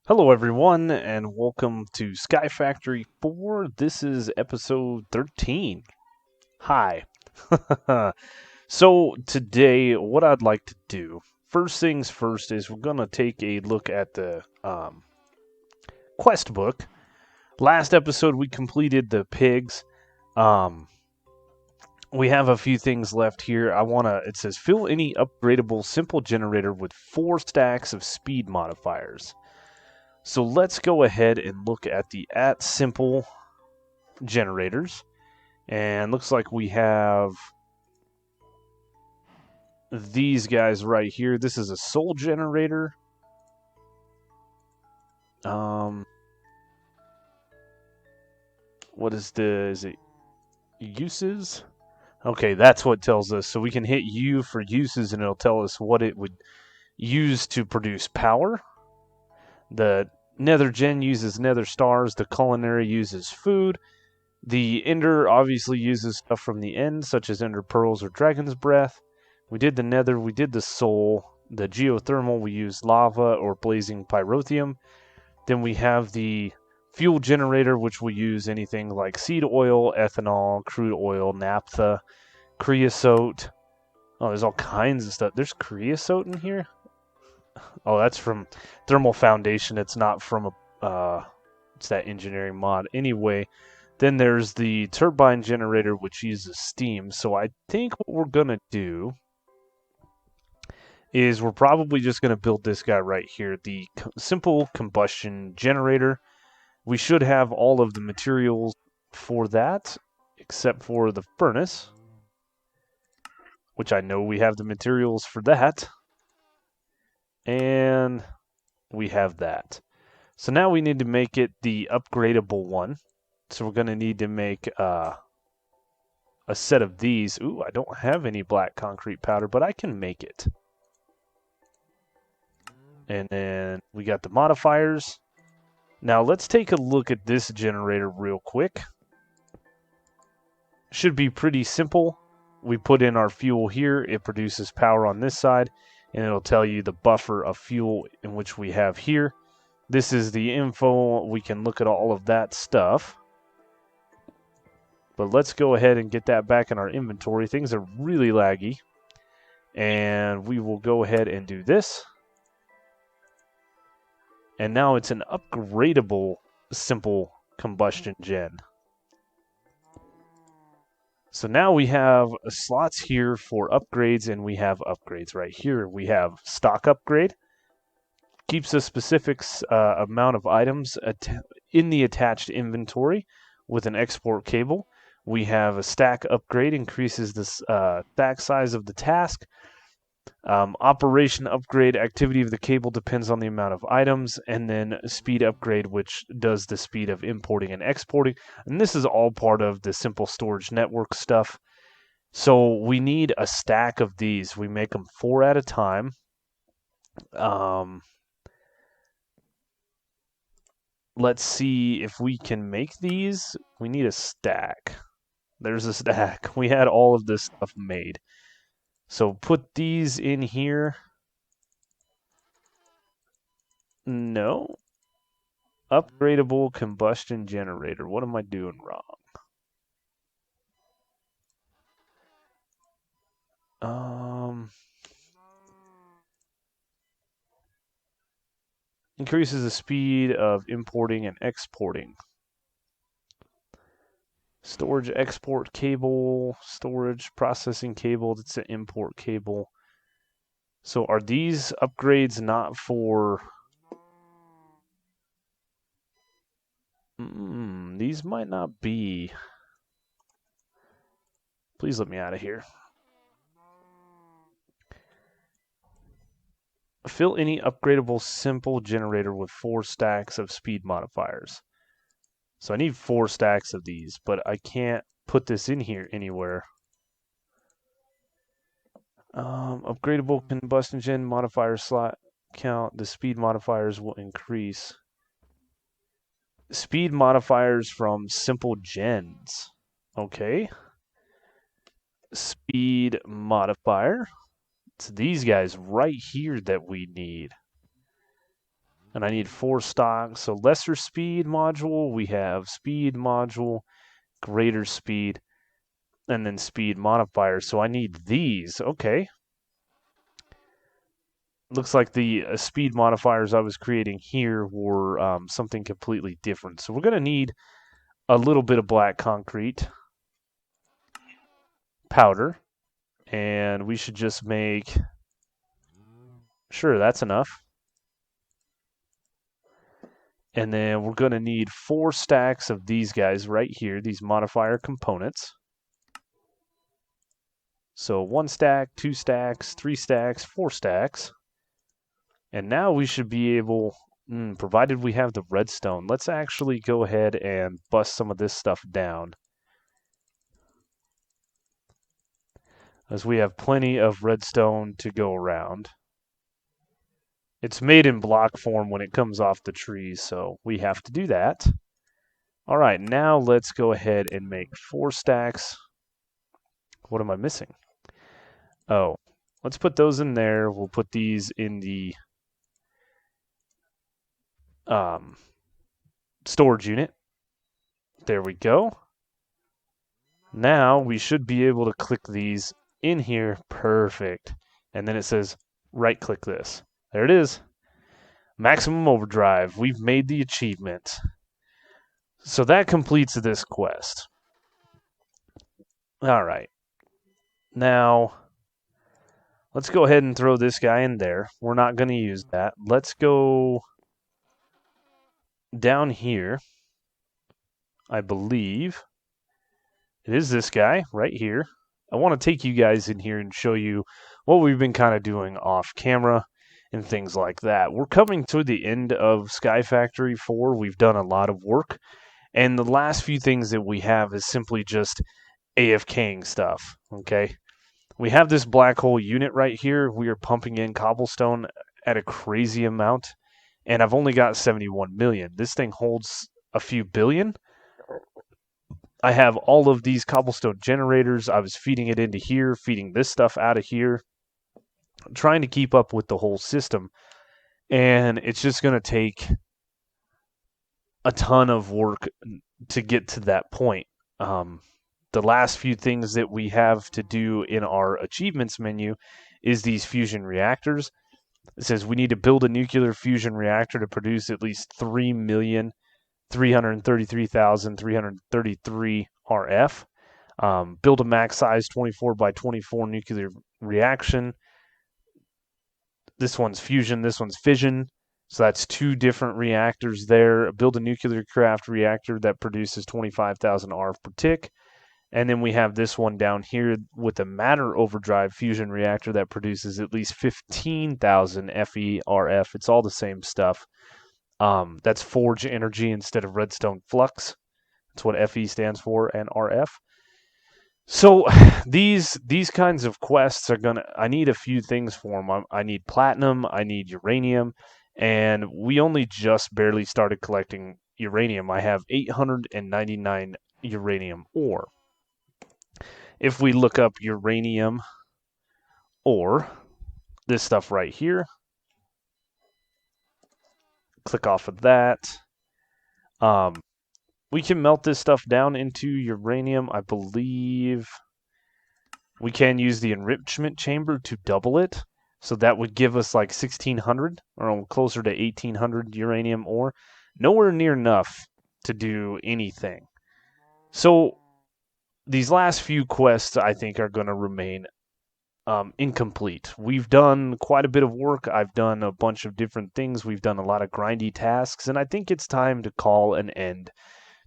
Hello, everyone, and welcome to Sky Factory 4. This is episode 13. Hi. So, today, what I'd like to do, first things first, is we're going to take a look at the quest book. Last episode, we completed the pigs. Um, we have a few things left here. It says, fill any upgradable simple generator with 4 stacks of speed modifiers. So let's go ahead and look at the simple generators. And looks like we have these guys right here. This is a soul generator. What is it uses? Okay, that's what tells us. So we can hit U for uses and it'll tell us what it would use to produce power. The nether gen uses nether stars. The culinary uses food. The ender obviously uses stuff from the end, such as ender pearls or dragon's breath. We did the nether, we did the soul. The geothermal, we used lava or blazing pyrotheum. Then we have the fuel generator, which we use anything like seed oil, ethanol, crude oil, naphtha, creosote. Oh, there's all kinds of stuff. There's creosote in here? Oh, that's from Thermal Foundation. It's not from it's that engineering mod. Anyway, then there's the turbine generator, which uses steam. So I think what we're going to do is we're probably just going to build this guy right here, the simple combustion generator. We should have all of the materials for that, except for the furnace, which I know we have the materials for that. And we have that. So now we need to make it the upgradable one. So we're going to need to make a set of these. Ooh, I don't have any black concrete powder, but I can make it. And then we got the modifiers. Now let's take a look at this generator real quick. Should be pretty simple. We put in our fuel here. It produces power on this side, and it'll tell you the buffer of fuel in which we have here. This is the info. We can look at all of that stuff. But let's go ahead and get that back in our inventory. Things are really laggy. And we will go ahead and do this. And now it's an upgradable simple combustion gen. So now we have slots here for upgrades, and we have upgrades right here. We have stock upgrade. Keeps a specific amount of items in the attached inventory with an export cable. We have a stack upgrade, increases the stack size of the task. Operation upgrade, activity of the cable depends on the amount of items, and then speed upgrade, which does the speed of importing and exporting. And this is all part of the simple storage network stuff. So we need a stack of these. We make them 4 at a time. Let's see if we can make these. We need a stack. There's a stack. We had all of this stuff made. So put these in here. No. Upgradable combustion generator. What am I doing wrong? Increases the speed of importing and exporting. Storage export cable, storage processing cable, that's an import cable. So are these upgrades not for... these might not be. Please let me out of here. Fill any upgradable simple generator with 4 stacks of speed modifiers. So I need 4 stacks of these, but I can't put this in here anywhere. Upgradable combustion gen modifier slot count. The speed modifiers will increase. Speed modifiers from simple gens. Okay. Speed modifier. It's these guys right here that we need. And I need 4 stocks. So lesser speed module, we have speed module, greater speed, and then speed modifier. So I need these. Okay. Looks like the speed modifiers I was creating here were something completely different. So we're going to need a little bit of black concrete powder. And we should just make... Sure, that's enough. And then we're going to need 4 stacks of these guys right here, these modifier components. So 1 stack, 2 stacks, 3 stacks, 4 stacks. And now we should be able, provided we have the redstone, let's actually go ahead and bust some of this stuff down. As we have plenty of redstone to go around. It's made in block form when it comes off the trees, so we have to do that. All right, now let's go ahead and make 4 stacks. What am I missing? Oh, let's put those in there. We'll put these in the storage unit. There we go. Now we should be able to click these in here. Perfect. And then it says right click this. There it is. Maximum overdrive. We've made the achievement. So that completes this quest. All right. Now, let's go ahead and throw this guy in there. We're not going to use that. Let's go down here. I believe it is this guy right here. I want to take you guys in here and show you what we've been kind of doing off camera and things like that. We're coming to the end of Sky Factory 4. We've done a lot of work, and the last few things that we have is simply just AFKing stuff, okay? We have this black hole unit right here. We are pumping in cobblestone at a crazy amount, and I've only got 71 million. This thing holds a few billion. I have all of these cobblestone generators. I was feeding it into here, feeding this stuff out of here, trying to keep up with the whole system. And it's just going to take a ton of work to get to that point. The last few things that we have to do in our achievements menu is these fusion reactors. It says we need to build a nuclear fusion reactor to produce at least 3,333,333 RF. Build a max size 24 by 24 nuclear reaction. This one's fusion, this one's fission. So that's 2 different reactors there. Build a nuclear craft reactor that produces 25,000 RF per tick. And then we have this one down here with a matter overdrive fusion reactor that produces at least 15,000 FeRF. It's all the same stuff. That's forge energy instead of redstone flux. That's what Fe stands for, and RF. So these kinds of quests are I need a few things for them. I need platinum, I need uranium, and we only just barely started collecting uranium. I have 899 uranium ore. If we look up uranium ore, this stuff right here, click off of that. We can melt this stuff down into uranium. I believe we can use the enrichment chamber to double it. So that would give us like 1,600 or closer to 1,800 uranium ore. Nowhere near enough to do anything. So these last few quests, I think, are going to remain incomplete. We've done quite a bit of work. I've done a bunch of different things. We've done a lot of grindy tasks, and I think it's time to call an end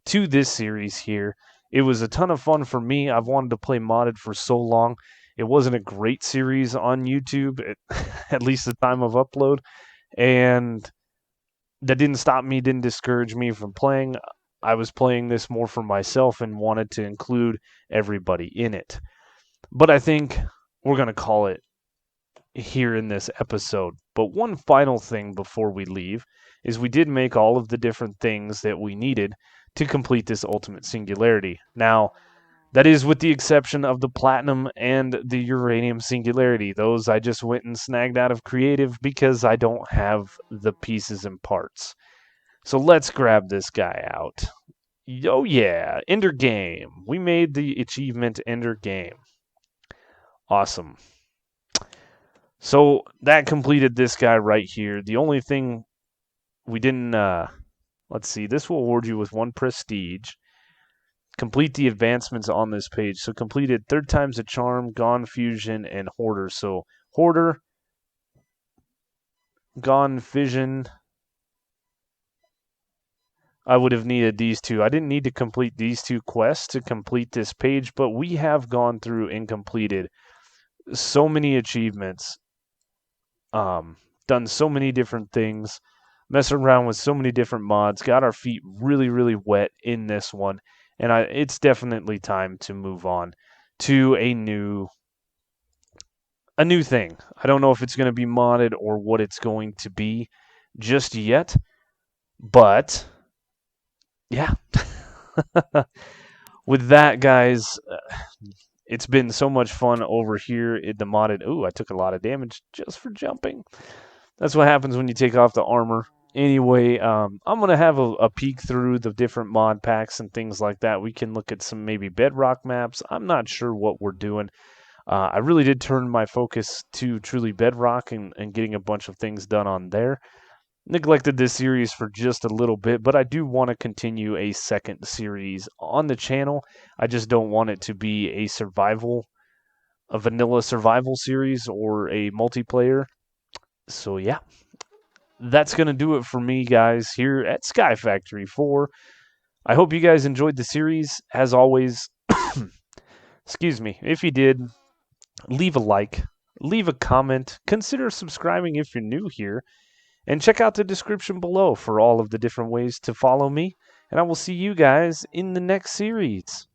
to this series here. It was a ton of fun for me. I've wanted to play modded for so long. It wasn't a great series on YouTube, at least the time of upload, and that didn't stop me, didn't discourage me from playing. I was playing this more for myself and wanted to include everybody in it. But I think we're going to call it here in this episode. But one final thing before we leave is we did make all of the different things that we needed to complete this ultimate singularity. Now, That is with the exception of the platinum and the uranium singularity. Those I just went and snagged out of creative because I don't have the pieces and parts. So let's grab this guy out. Oh yeah, Ender Game. We made the achievement Ender Game. Awesome. So that completed this guy right here. The only thing we didn't, let's see, this will award you with 1 prestige. Complete the advancements on this page. So completed third time's a charm, gone fusion, and hoarder. So hoarder, gone fission. I would have needed these two. I didn't need to complete these 2 quests to complete this page, but we have gone through and completed so many achievements, done so many different things, messed around with so many different mods, got our feet really, really wet in this one, and it's definitely time to move on to a new thing. I don't know if it's going to be modded or what it's going to be just yet, but yeah. With that, guys, it's been so much fun over here in the modded. Ooh, I took a lot of damage just for jumping. That's what happens when you take off the armor. Anyway, I'm going to have a peek through the different mod packs and things like that. We can look at some maybe bedrock maps. I'm not sure what we're doing. I really did turn my focus to truly bedrock and getting a bunch of things done on there. Neglected this series for just a little bit, but I do want to continue a second series on the channel. I just don't want it to be a vanilla survival series or a multiplayer. So yeah, that's going to do it for me, guys, here at Sky Factory 4. I hope you guys enjoyed the series. As always, excuse me, if you did, leave a like, leave a comment, consider subscribing if you're new here, and check out the description below for all of the different ways to follow me. And I will see you guys in the next series.